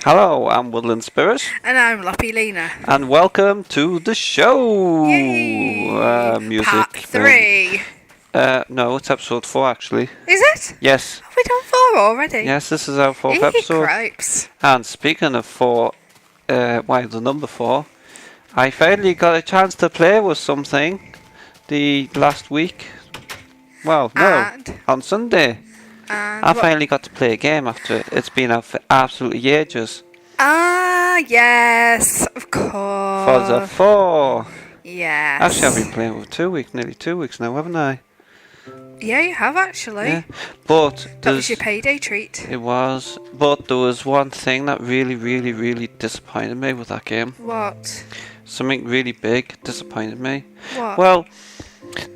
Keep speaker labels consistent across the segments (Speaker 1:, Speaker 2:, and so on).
Speaker 1: Hello, I'm Woodland Spirit.
Speaker 2: And I'm Loppy Lena.
Speaker 1: And welcome to the show!
Speaker 2: Yay!
Speaker 1: Music.
Speaker 2: Part 3.
Speaker 1: No, it's episode 4 actually.
Speaker 2: Is it?
Speaker 1: Yes.
Speaker 2: Have we done 4 already?
Speaker 1: Yes, this is our 4th episode.
Speaker 2: Cripes.
Speaker 1: And speaking of 4, the number 4, I finally got a chance to play with something the last week. Well, no, on Sunday. I finally got to play a game after it's been out for absolutely ages.
Speaker 2: Ah, yes, of course.
Speaker 1: Forza 4.
Speaker 2: Yes.
Speaker 1: Actually, I've been playing for nearly 2 weeks now, haven't I?
Speaker 2: Yeah, you have actually.
Speaker 1: Yeah. But
Speaker 2: that was your payday treat.
Speaker 1: It was. But there was one thing that really disappointed me with that game.
Speaker 2: What?
Speaker 1: Something really big disappointed me.
Speaker 2: What?
Speaker 1: Well,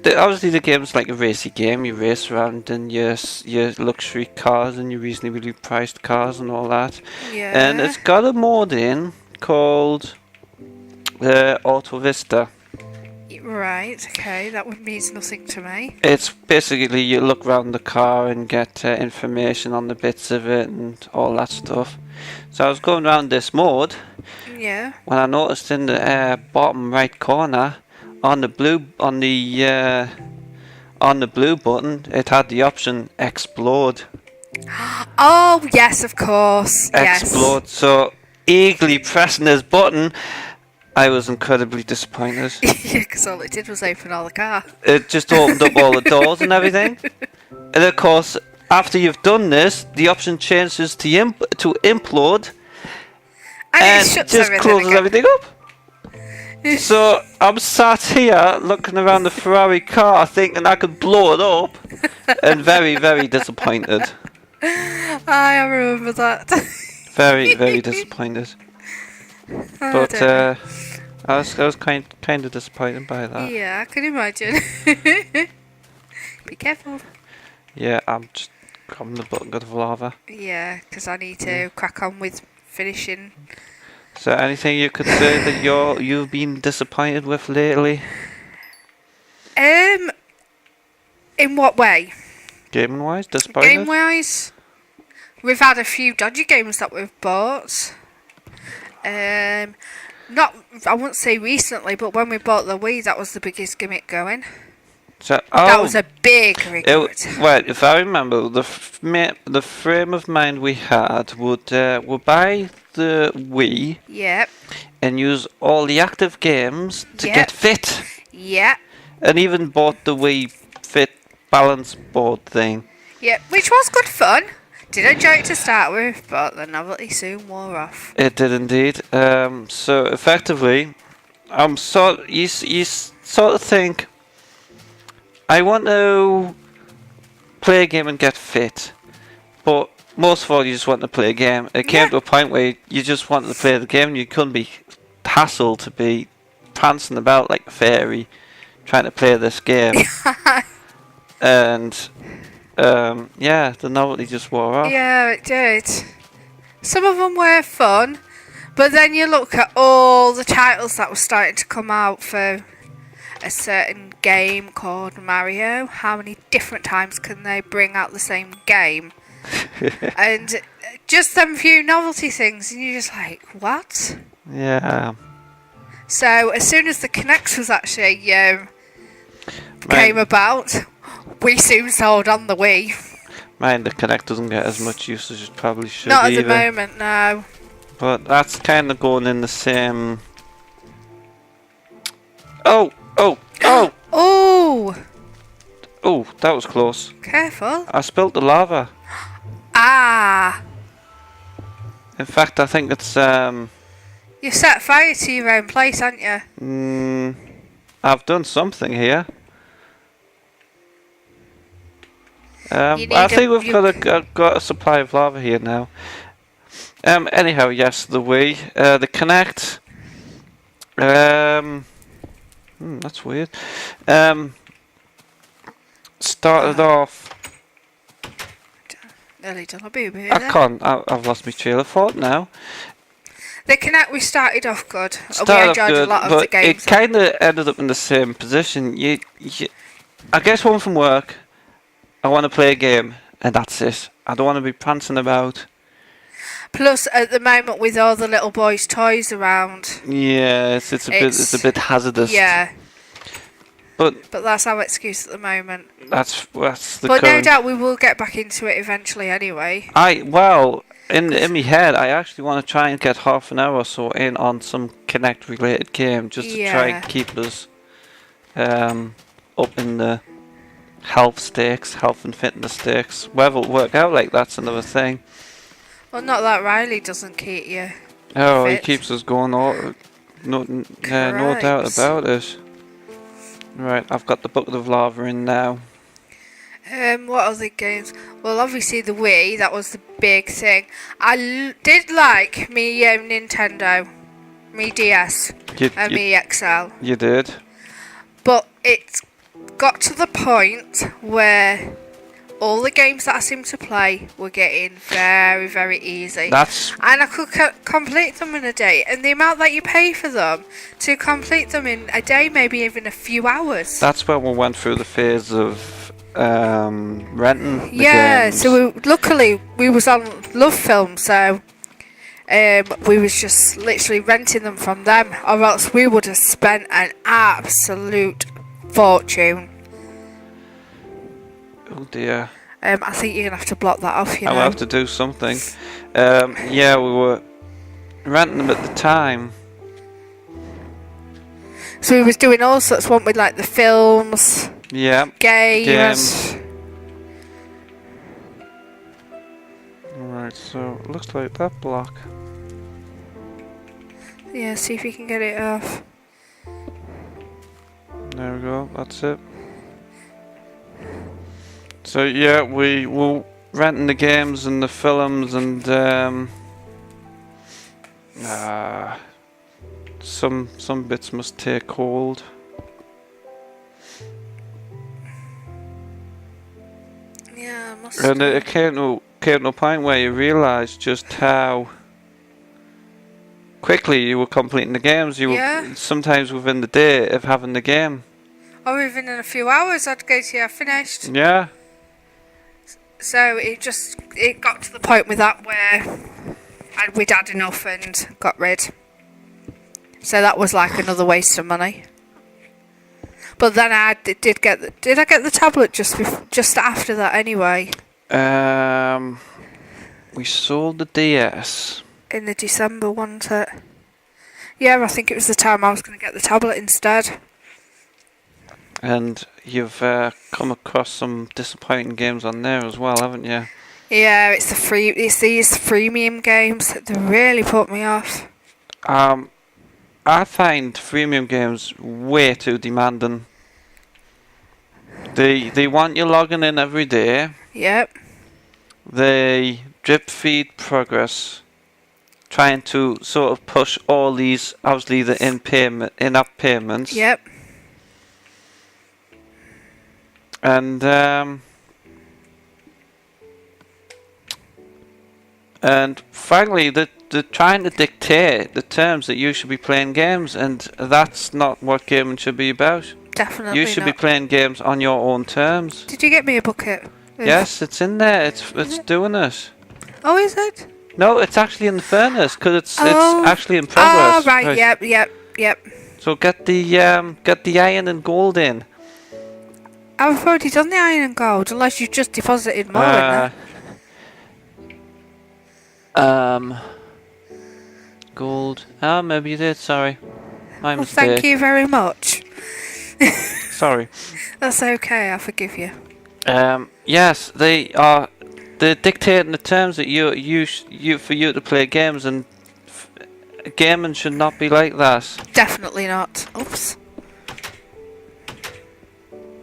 Speaker 1: obviously the game's like a racy game. You race around in your luxury cars and your reasonably priced cars and all that.
Speaker 2: Yeah.
Speaker 1: And it's got a mod in called Autovista.
Speaker 2: Right, okay, that one means nothing to me.
Speaker 1: It's basically you look around the car and get information on the bits of it and all that stuff. So I was going around this mode.
Speaker 2: Yeah.
Speaker 1: When I noticed in the bottom right corner on the blue button, it had the option explode.
Speaker 2: Oh yes, of course.
Speaker 1: Explode.
Speaker 2: Yes.
Speaker 1: So eagerly pressing this button, I was incredibly disappointed.
Speaker 2: Yeah, because all it did was open all the car.
Speaker 1: It just opened up all the doors and everything. And of course, after you've done this, the option changes to implode. And
Speaker 2: it
Speaker 1: just closes everything up. So I'm sat here looking around the Ferrari car thinking I could blow it up and very disappointed.
Speaker 2: I remember that.
Speaker 1: Very disappointed. But I was kind of disappointed by that.
Speaker 2: Yeah, I can imagine. Be careful.
Speaker 1: Yeah, I'm just grabbing the button of lava.
Speaker 2: Yeah, because I need to crack on with finishing.
Speaker 1: Is there anything you could say that you've been disappointed with lately?
Speaker 2: In what way?
Speaker 1: Gaming wise, disappointed?
Speaker 2: Game wise, we've had a few dodgy games that we've bought. Not, I wouldn't say recently, but when we bought the Wii, that was the biggest gimmick going.
Speaker 1: So,
Speaker 2: that was a big regret.
Speaker 1: Well, if I remember, the frame of mind we had would buy the Wii.
Speaker 2: Yep.
Speaker 1: And use all the active games to get fit.
Speaker 2: Yeah.
Speaker 1: And even bought the Wii Fit balance board thing.
Speaker 2: Yep, which was good fun. Did enjoy it to start with, but the novelty soon wore off.
Speaker 1: It did indeed. So effectively, you sort of think, I want to play a game and get fit, but most of all you just want to play a game. It came to a point where you just wanted to play the game and you couldn't be hassled to be prancing about like a fairy trying to play this game. And the novelty just wore off.
Speaker 2: Yeah, it did. Some of them were fun, but then you look at all the titles that were starting to come out for a certain game called Mario. How many different times can they bring out the same game? And just them few novelty things, and you're just like, what?
Speaker 1: Yeah.
Speaker 2: So as soon as the Kinect was actually came about, we soon sold on the Wii.
Speaker 1: Mind the Kinect doesn't get as much use as it probably should.
Speaker 2: Not
Speaker 1: either.
Speaker 2: at the moment, no.
Speaker 1: But that's kind of going in the same. Oh! Oh, that was close.
Speaker 2: Careful.
Speaker 1: I spilt the lava.
Speaker 2: Ah!
Speaker 1: In fact, I think it's
Speaker 2: You've set fire to your own place, haven't you?
Speaker 1: I've done something here. I think we've got a supply of lava here now. Anyhow, yes, the Wii, the Kinect. That's weird. Started off.
Speaker 2: Nearly done a boo-boo
Speaker 1: I
Speaker 2: there.
Speaker 1: can't. I've lost my trail of thought now.
Speaker 2: The Kinect, we started off good. We enjoyed a lot of the games.
Speaker 1: It kind of ended up in the same position. I guess home from work. I want to play a game, and that's it. I don't want to be prancing about.
Speaker 2: Plus, at the moment, with all the little boys' toys around,
Speaker 1: Yeah, it's a bit hazardous.
Speaker 2: yeah.
Speaker 1: But
Speaker 2: that's our excuse at the moment.
Speaker 1: that's the
Speaker 2: But no
Speaker 1: current.
Speaker 2: doubt we will get back into it eventually anyway.
Speaker 1: In my head, I actually want to try and get half an hour or so in on some Connect related game just to try and keep us up in the health and fitness stakes. Whether it'll work out like that's another thing.
Speaker 2: Well, not that Riley doesn't keep you.
Speaker 1: Oh,
Speaker 2: fit.
Speaker 1: he keeps us going. No doubt about it. Right, I've got the bucket of lava in now.
Speaker 2: What other games? Well, obviously the Wii, that was the big thing. I did like me Nintendo, me DS, and me XL.
Speaker 1: You did?
Speaker 2: But it got to the point where all the games that I seemed to play were getting very, very easy. And I could complete them in a day. And the amount that you pay for them, to complete them in a day, maybe even a few hours.
Speaker 1: That's where we went through the phase of renting the games.
Speaker 2: So luckily we was on Love Film, so we was just literally renting them from them, or else we would have spent an absolute fortune.
Speaker 1: Oh dear.
Speaker 2: I think you're gonna have to block that off.
Speaker 1: I'll have to do something. Yeah, we were renting them at the time.
Speaker 2: So we was doing all sorts, one with like the films.
Speaker 1: Yeah.
Speaker 2: Games.
Speaker 1: Right, so it looks like that block.
Speaker 2: Yeah, see if you can get it off.
Speaker 1: There we go, that's it. So yeah, we were renting the games and the films and some bits must take hold.
Speaker 2: Yeah, must.
Speaker 1: And it came to a point where you realised just how quickly you were completing the games. You were sometimes within the day of having the game.
Speaker 2: Or even in a few hours, I'd go to finished.
Speaker 1: Yeah.
Speaker 2: So it got to the point with that where we'd had enough and got rid. So that was like another waste of money. But then I did I get the tablet just after that anyway?
Speaker 1: We sold the DS
Speaker 2: in the December, wasn't it? Yeah, I think it was the time I was going to get the tablet instead.
Speaker 1: And you've come across some disappointing games on there as well, haven't you?
Speaker 2: Yeah, it's these freemium games that really put me off.
Speaker 1: I find freemium games way too demanding. They want you logging in every day.
Speaker 2: Yep.
Speaker 1: They drip feed progress, trying to sort of push all these, obviously the in-app payments.
Speaker 2: Yep.
Speaker 1: And finally, they're trying to dictate the terms that you should be playing games, and that's not what gaming should be about.
Speaker 2: Definitely
Speaker 1: You should be playing games on your own terms.
Speaker 2: Did you get me a bucket?
Speaker 1: Yes, it's in there. It's doing it.
Speaker 2: Oh, is it?
Speaker 1: No, it's actually in the furnace because it's actually in progress.
Speaker 2: Oh, right. Yep.
Speaker 1: So get the iron and gold in.
Speaker 2: I've already done the iron and gold, unless you just deposited more in there.
Speaker 1: Gold. Oh, maybe you did. Sorry, my mistake.
Speaker 2: Thank you very much.
Speaker 1: Sorry.
Speaker 2: That's okay. I forgive you.
Speaker 1: Yes, they're dictating the terms that for you to play games, and gaming should not be like that.
Speaker 2: Definitely not. Oops.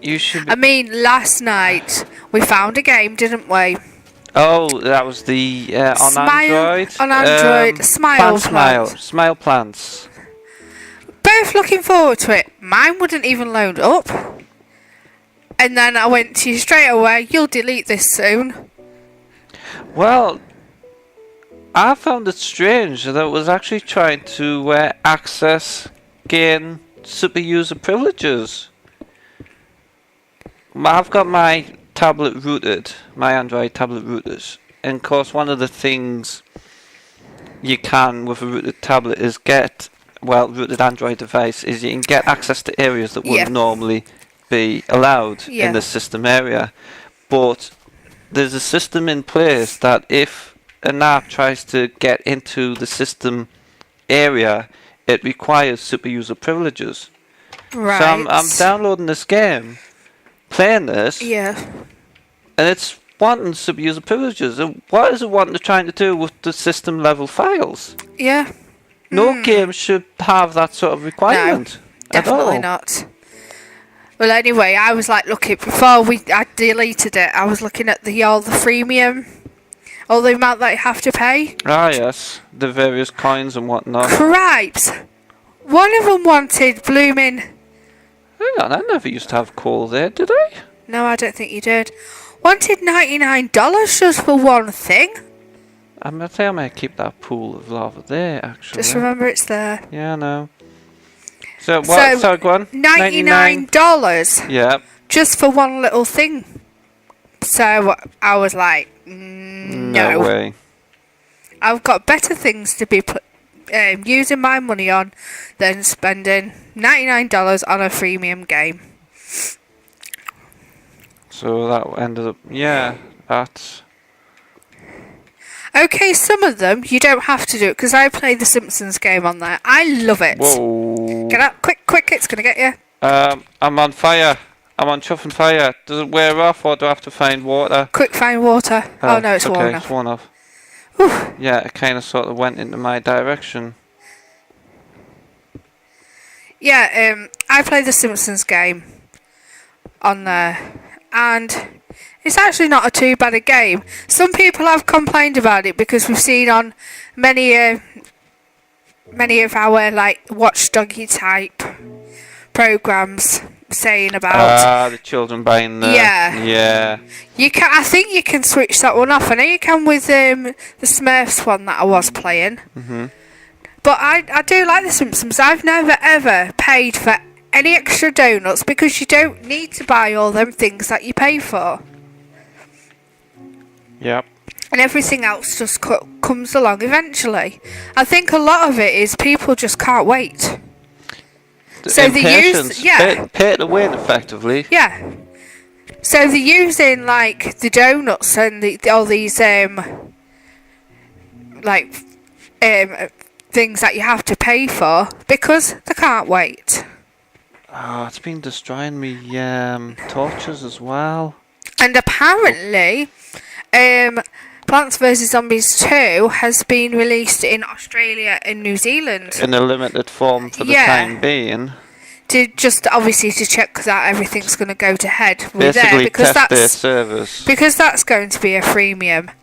Speaker 1: You should.
Speaker 2: I mean, last night we found a game, didn't we?
Speaker 1: Oh, that was the on Android.
Speaker 2: On Android,
Speaker 1: Smile Plants.
Speaker 2: Both looking forward to it. Mine wouldn't even load up. And then I went to you straight away. You'll delete this soon.
Speaker 1: Well, I found it strange that it was actually trying to gain super user privileges. I've got my tablet rooted, my Android tablet rooted, and of course one of the things you can with a rooted tablet is rooted Android device is you can get access to areas that wouldn't normally be allowed in the system area. But there's a system in place that if an app tries to get into the system area, it requires super user privileges.
Speaker 2: Right.
Speaker 1: So I'm downloading this game, playing this,
Speaker 2: Yeah.
Speaker 1: and it's wanting super user privileges. And what is it wanting to trying to do with the system level files?
Speaker 2: Yeah.
Speaker 1: No game should have that sort of requirement.
Speaker 2: No,
Speaker 1: at all.
Speaker 2: definitely not. Well, anyway, I was like looking before I deleted it. I was looking at all the freemium, all the amount that you have to pay.
Speaker 1: Ah, yes, the various coins and whatnot.
Speaker 2: Cripes! One of them wanted blooming.
Speaker 1: Hang on, I never used to have coal there, did I?
Speaker 2: No, I don't think you did. Wanted $99 just for one thing.
Speaker 1: I think I might keep that pool of lava there, actually.
Speaker 2: Just remember it's there.
Speaker 1: Yeah, I know. So what? So go on.
Speaker 2: $99.
Speaker 1: Yeah.
Speaker 2: Just for one little thing. So I was like, no
Speaker 1: way.
Speaker 2: I've got better things to be using my money on than spending $99 on a freemium game.
Speaker 1: So that ended up, that's...
Speaker 2: Okay, some of them you don't have to do it because I play the Simpsons game on there. I love it.
Speaker 1: Whoa.
Speaker 2: Get out, quick, it's gonna get you.
Speaker 1: I'm on fire. I'm on chuff and fire. Does it wear off or do I have to find water?
Speaker 2: Quick, find water. Oh no, it's
Speaker 1: okay,
Speaker 2: worn off.
Speaker 1: It's worn off.
Speaker 2: Whew.
Speaker 1: Yeah, it kind of sort of went into my direction.
Speaker 2: Yeah, I play the Simpsons game on there, and it's actually not a too bad a game. Some people have complained about it because we've seen on many of our like watchdoggy type programs saying about
Speaker 1: the children buying the
Speaker 2: You can. I think you can switch that one off. I know you can with the Smurfs one that I was playing.
Speaker 1: Mm-hmm.
Speaker 2: But I do like the Simpsons. I've never ever paid for any extra donuts because you don't need to buy all them things that you pay for.
Speaker 1: Yep.
Speaker 2: And everything else just comes along eventually. I think a lot of it is people just can't wait. So they use
Speaker 1: pay to win effectively.
Speaker 2: Yeah. So they're using like the donuts and all these things that you have to pay for because they can't wait.
Speaker 1: Oh, it's been destroying me torches as well.
Speaker 2: And apparently, Plants vs Zombies 2 has been released in Australia and New Zealand.
Speaker 1: In a limited form for the time being.
Speaker 2: To just obviously to check that everything's going to go to head with
Speaker 1: Basically
Speaker 2: because
Speaker 1: test their service.
Speaker 2: Because that's going to be a freemium.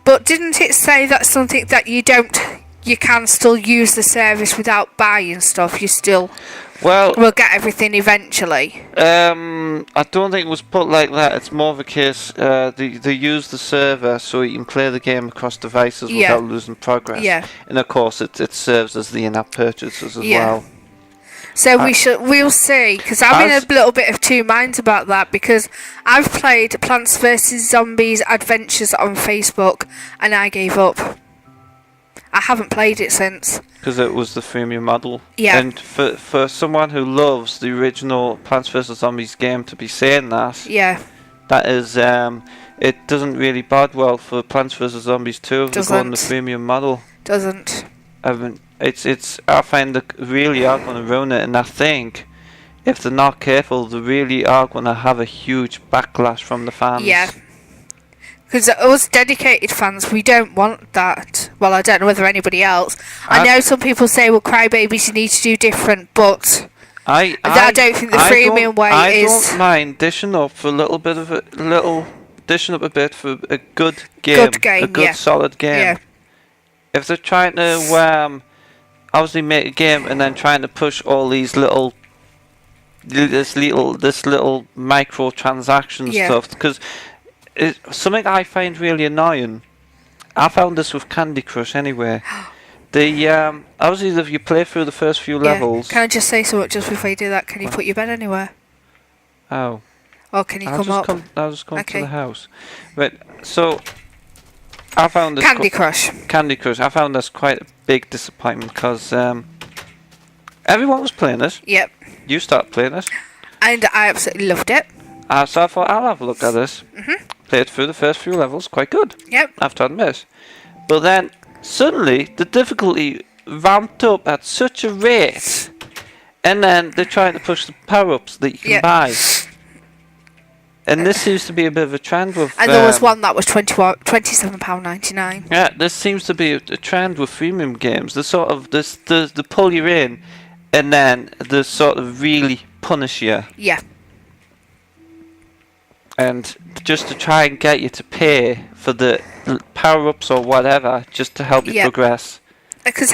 Speaker 2: But didn't it say that's something that you can still use the service without buying stuff? You still will get everything eventually.
Speaker 1: I don't think it was put like that. It's more of a case they use the server so you can play the game across devices without losing progress.
Speaker 2: Yeah.
Speaker 1: And of course it serves as the in-app purchases as well.
Speaker 2: So we'll see, because I'm in a little bit of two minds about that, because I've played Plants vs Zombies Adventures on Facebook and I gave up. I haven't played it since.
Speaker 1: Because it was the freemium model.
Speaker 2: Yeah.
Speaker 1: And for someone who loves the original Plants vs Zombies game to be saying that, that is, it doesn't really bode well for Plants vs Zombies 2 if they go on the freemium model.
Speaker 2: Doesn't.
Speaker 1: I find they really are going to ruin it, and I think if they're not careful, they really are going to have a huge backlash from the fans.
Speaker 2: Yeah. Because us dedicated fans, we don't want that. Well, I don't know whether anybody else. I know some people say, well, Crybabies, you need to do different, but I don't think the freemium way is...
Speaker 1: I don't mind dishing up for a bit for a good game. A good solid game. Yeah. If they're trying to obviously make a game and then trying to push all these this little microtransaction stuff, because something I find really annoying. I found this with Candy Crush anyway. The obviously if you play through the first few levels.
Speaker 2: Can I just say something just before you do that? Can you put your bed anywhere?
Speaker 1: Oh.
Speaker 2: Or can you come up?
Speaker 1: I'll just come to the house. Right. So I found this
Speaker 2: Candy Crush.
Speaker 1: Candy Crush. I found this quite a big disappointment because everyone was playing it.
Speaker 2: Yep.
Speaker 1: You started playing it.
Speaker 2: And I absolutely loved it.
Speaker 1: So I thought I'll have a look at this. Played through the first few levels, quite good.
Speaker 2: Yep.
Speaker 1: I have to admit. But then suddenly the difficulty ramped up at such a rate, and then they're trying to push the power-ups that you can buy. And this seems to be a bit of a trend with.
Speaker 2: And there was one that was £27.99.
Speaker 1: Yeah, this seems to be a trend with freemium games. The sort of the pull you in, and then the sort of really punish you.
Speaker 2: Yeah.
Speaker 1: And just to try and get you to pay for the power-ups or whatever, just to help you progress.
Speaker 2: Because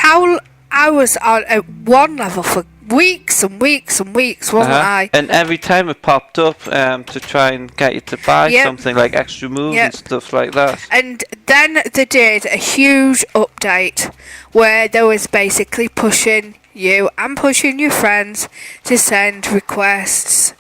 Speaker 2: I was on one level for weeks and weeks and weeks, wasn't I?
Speaker 1: And every time it popped up to try and get you to buy something like extra moves and stuff like that.
Speaker 2: And then they did a huge update where they was basically pushing you and pushing your friends to send requests,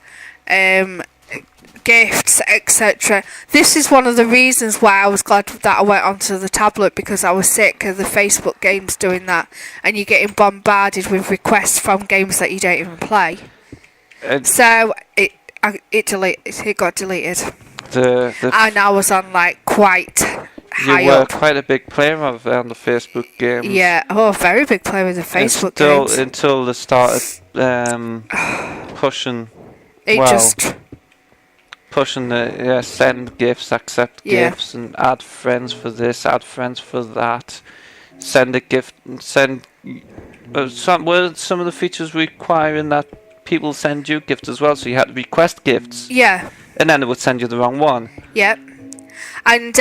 Speaker 2: gifts, etc. This is one of the reasons why I was glad that I went onto the tablet, because I was sick of the Facebook games doing that, and you're getting bombarded with requests from games that you don't even play. So it got deleted. And I was on like quite high
Speaker 1: You were
Speaker 2: up.
Speaker 1: quite a big player on the Facebook games.
Speaker 2: Yeah, very big player with the Facebook games.
Speaker 1: Until they started pushing. Pushing the send gifts, accept gifts, and add friends for this, add friends for that. Send a gift, send. Some of the features requiring that people send you gifts as well, so you had to request gifts.
Speaker 2: Yeah.
Speaker 1: And then it would send you the wrong one.
Speaker 2: Yep. And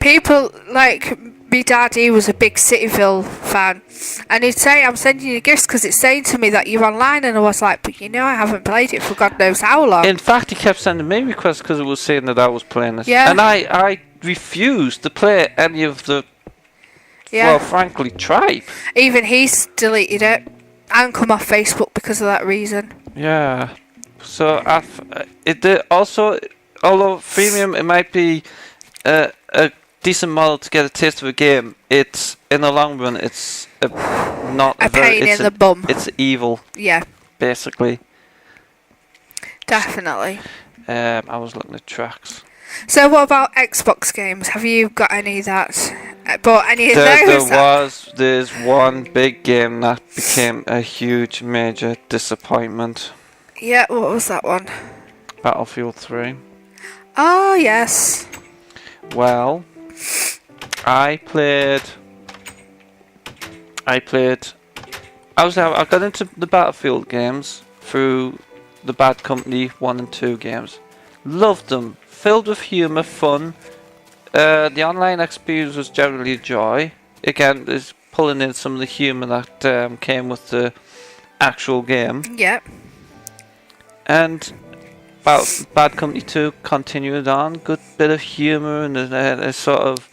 Speaker 2: people like my dad, he was a big Cityville fan, and he'd say, I'm sending you gifts because it's saying to me that you're online, and I was like, but I haven't played it for God knows how long.
Speaker 1: In fact, he kept sending me requests because it was saying that I was playing it.
Speaker 2: Yeah.
Speaker 1: And I refused to play any of the, well, frankly, tribe.
Speaker 2: Even he's deleted it and come off Facebook because of that reason.
Speaker 1: Yeah. So it did also, although freemium, it might be a decent model to get a taste of a game. It's in the long run, it's not
Speaker 2: a pain in the bum.
Speaker 1: It's evil.
Speaker 2: Yeah.
Speaker 1: Basically.
Speaker 2: Definitely.
Speaker 1: I was looking at tracks.
Speaker 2: So what about Xbox games? Have you got any that bought any of those?
Speaker 1: There's one big game that became a huge major disappointment.
Speaker 2: Yeah, what was that one?
Speaker 1: Battlefield 3.
Speaker 2: Oh yes.
Speaker 1: Well, I got into the Battlefield games through the Bad Company 1 and 2 games. Loved them. Filled with humour, fun. The online experience was generally a joy. Again, is pulling in some of the humour that came with the actual game.
Speaker 2: Yep.
Speaker 1: And Bad Company 2 continued on. Good bit of humour and a sort of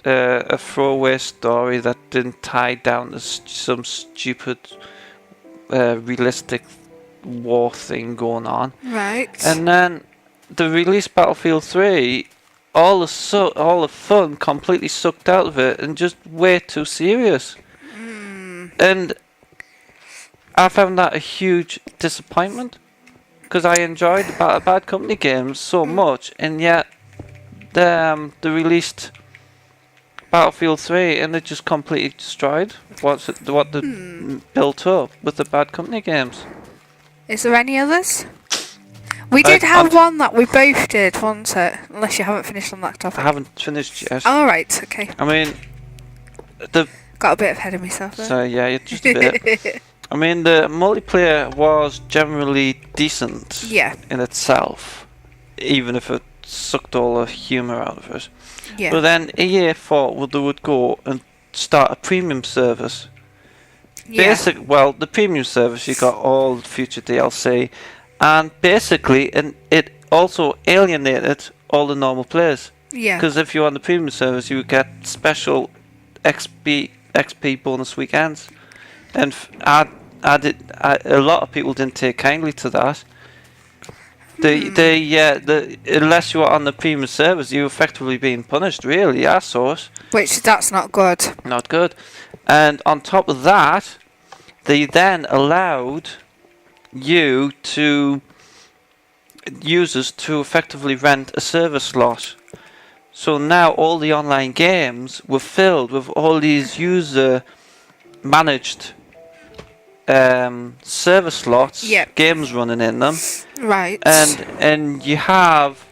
Speaker 1: a throwaway story that didn't tie down to some stupid realistic war thing going on.
Speaker 2: Right.
Speaker 1: And then the release Battlefield 3, all the fun completely sucked out of it and just way too serious. And I found that a huge disappointment because I enjoyed the Bad Company games so much, and yet they released Battlefield 3 and it just completely destroyed what they built up with the Bad Company games.
Speaker 2: Is there any others? We did have one that we both did, wasn't it? Unless you haven't finished on that topic.
Speaker 1: I haven't finished yet.
Speaker 2: Oh, right, okay.
Speaker 1: I mean,
Speaker 2: got a bit ahead of myself there.
Speaker 1: So yeah, just a bit. I mean, the multiplayer was generally decent in itself, even if it sucked all the humour out of it.
Speaker 2: Yeah.
Speaker 1: But then EA thought they would go and start a premium service.
Speaker 2: Yeah.
Speaker 1: The premium service, you got all the future DLC, and basically, it also alienated all the normal players.
Speaker 2: Yeah.
Speaker 1: Because if you're on the premium service, you would get special XP bonus weekends, and a lot of people didn't take kindly to that. Unless you were on the premium service, you were effectively being punished. Really, I saw it.
Speaker 2: Which that's not good.
Speaker 1: Not good. And on top of that, they then allowed users to effectively rent a server slot. So now all the online games were filled with all these user managed server slots, games running in them.
Speaker 2: Right.
Speaker 1: And you have,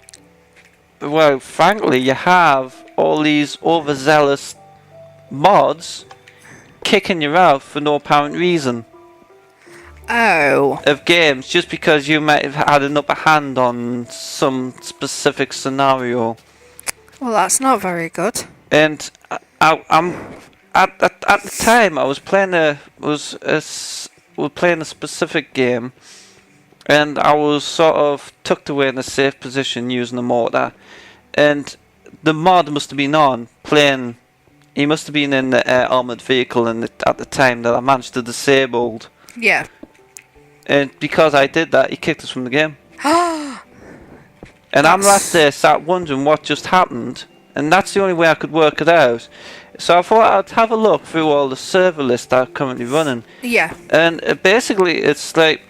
Speaker 1: well, frankly, you have all these overzealous mods kicking you out for no apparent reason.
Speaker 2: Oh.
Speaker 1: Of games, just because you might have had an upper hand on some specific scenario.
Speaker 2: Well, that's not very good.
Speaker 1: And I'm at the time I was playing a specific game, and I was sort of tucked away in a safe position using a mortar, and the mod must have been on playing. He must have been in the armored vehicle, at the time that I managed to disable.
Speaker 2: Yeah.
Speaker 1: And because I did that, he kicked us from the game. And I'm last there sat wondering what just happened, and that's the only way I could work it out. So I thought I'd have a look through all the server lists that are currently running.
Speaker 2: Yeah.
Speaker 1: And basically it's like,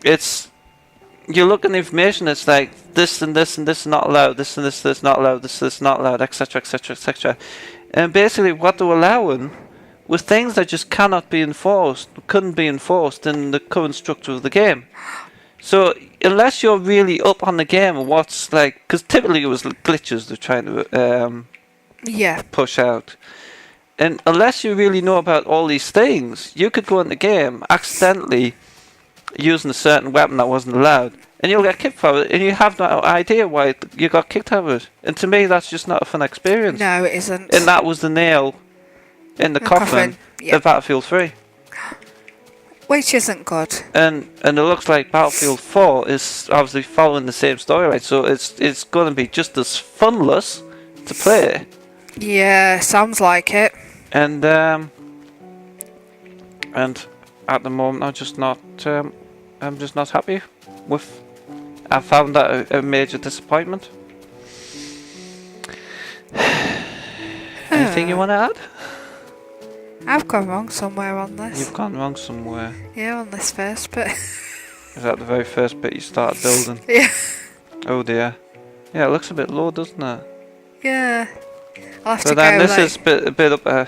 Speaker 1: you look at the information, it's like this and this and this is not allowed, this and this not allowed, this not allowed, etc, etc, etc. And basically what they were allowing was things that just cannot be enforced, couldn't be enforced in the current structure of the game. So unless you're really up on the game and what's like, because typically it was glitches they're trying to push out, and unless you really know about all these things, you could go in the game accidentally using a certain weapon that wasn't allowed, and you'll get kicked for it, and you have no idea why you got kicked out of it. And to me, that's just not a fun experience.
Speaker 2: No, it isn't.
Speaker 1: And that was the nail in the coffin of Battlefield 3.
Speaker 2: Which isn't good.
Speaker 1: And it looks like Battlefield 4 is obviously following the same story, right? So it's going to be just as funless to play.
Speaker 2: Yeah, sounds like it.
Speaker 1: And at the moment, I'm just not happy with. I found that a major disappointment. Anything you want to add?
Speaker 2: I've gone wrong somewhere on this.
Speaker 1: You've gone wrong somewhere.
Speaker 2: Yeah, on this first bit.
Speaker 1: Is that the very first bit you started building?
Speaker 2: Yeah.
Speaker 1: Oh dear. Yeah, it looks a bit low, doesn't it?
Speaker 2: Yeah. I'll have
Speaker 1: so
Speaker 2: to
Speaker 1: then
Speaker 2: go
Speaker 1: this is a bit up a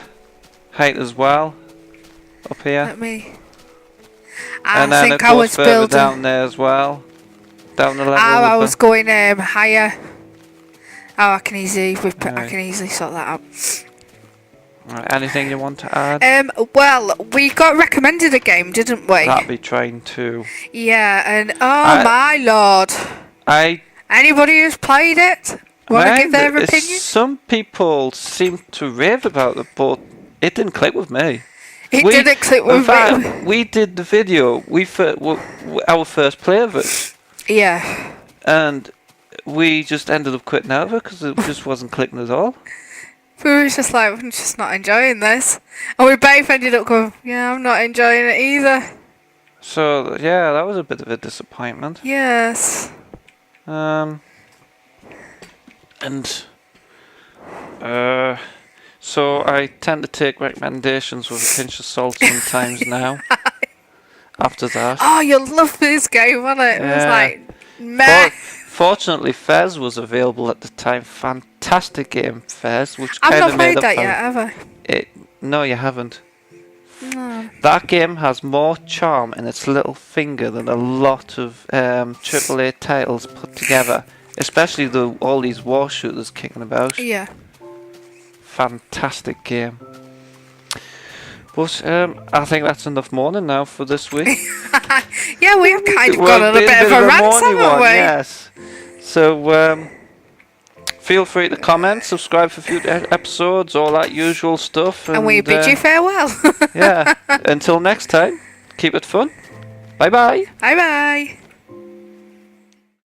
Speaker 1: height as well. Up here.
Speaker 2: Let me.
Speaker 1: And then it goes further down there as well. Down the level.
Speaker 2: Oh, I was going higher. Oh, I can easily sort that out.
Speaker 1: Right, anything you want to add?
Speaker 2: Well, we got recommended a game, didn't we?
Speaker 1: That'd be Trine 2.
Speaker 2: Yeah, and my lord. Anybody who's played it want to give their opinion?
Speaker 1: Some people seem to rave about it, but it didn't click with me.
Speaker 2: It didn't click with me.
Speaker 1: We did the video. Our first play of it.
Speaker 2: Yeah.
Speaker 1: And we just ended up quitting out of it because it just wasn't clicking at all.
Speaker 2: We were just like, I'm just not enjoying this. And we both ended up going, yeah, I'm not enjoying it either.
Speaker 1: So, yeah, that was a bit of a disappointment.
Speaker 2: Yes.
Speaker 1: So I tend to take recommendations with a pinch of salt sometimes now. After that.
Speaker 2: Oh, you'll love this game, won't it? Yeah. It was like, meh.
Speaker 1: Fortunately, Fez was available at the time. Fantastic game, Fez, which kind
Speaker 2: I've
Speaker 1: of
Speaker 2: not
Speaker 1: made
Speaker 2: played
Speaker 1: up.
Speaker 2: that yet, have I?
Speaker 1: No, you haven't.
Speaker 2: No.
Speaker 1: That game has more charm in its little finger than a lot of AAA titles put together, especially all these war shooters kicking about.
Speaker 2: Yeah.
Speaker 1: Fantastic game. But I think that's enough mourning now for this week.
Speaker 2: Yeah, we've kind of gone on a bit of a rant, haven't we?
Speaker 1: Yes. So feel free to comment, subscribe for future episodes, all that usual stuff.
Speaker 2: And we bid you farewell.
Speaker 1: Yeah. Until next time, keep it fun. Bye bye.
Speaker 2: Bye bye.